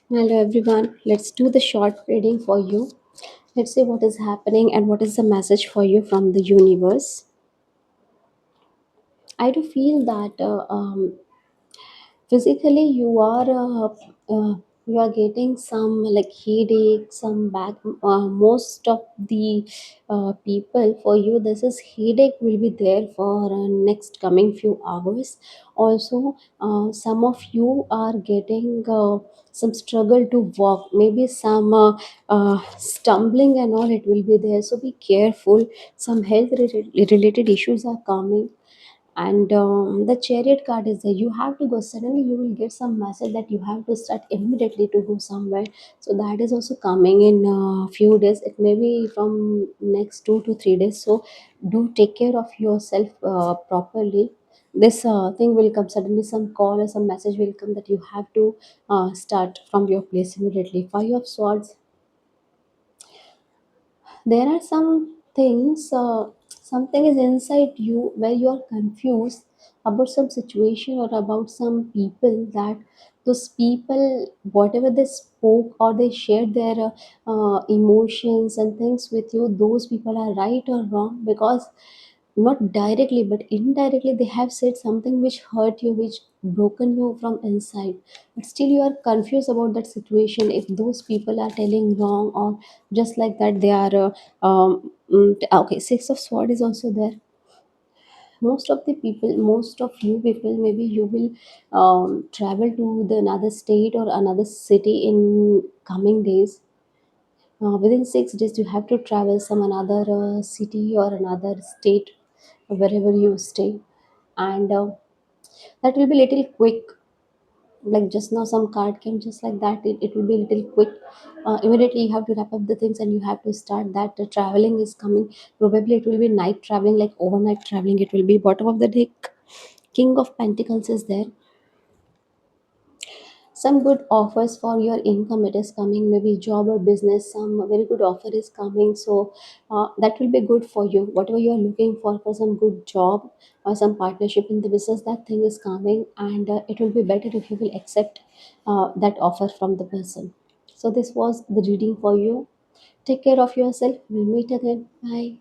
Hello everyone. Let's do the short reading for you. Let's see what is happening and what is the message for you from the universe. I do feel that physically you are getting some like headache, some back. Most of the people, for you this is headache will be there for next coming few hours. Also, some of you are getting some struggle to walk, maybe some stumbling and all, it will be there, so be careful. Some related issues are coming. And the chariot card is there. You have to go, suddenly you will get some message that you have to start immediately to go somewhere. So that is also coming in a few days. It may be from next 2 to 3 days. So do take care of yourself properly. This thing will come suddenly, some call or some message will come that you have to start from your place immediately. Five of swords, there are some things, something is inside you where you are confused about some situation or about some people, that those people, whatever they spoke or they shared their emotions and things with you, those people are right or wrong, because not directly but indirectly they have said something which hurt you, which broken you from inside, but still you are confused about that situation, if those people are telling wrong or just like that they are okay. Six of sword is also there. Most of the people, most of you people, maybe you will travel to the another state or another city in coming days. Within 6 days you have to travel some another city or another state, wherever you stay. And that will be little quick, like just now some card came just like that, it will be little quick. Immediately you have to wrap up the things and you have to start that. Traveling is coming, probably it will be night traveling, like overnight traveling. It will be bottom of the deck, king of pentacles is there. Some good offers for your income, it is coming, maybe job or business, some very good offer is coming. So that will be good for you, whatever you are looking for some good job or some partnership in the business, that thing is coming. And it will be better if you will accept that offer from the person. So this was the reading for you. Take care of yourself, we'll meet again. Bye.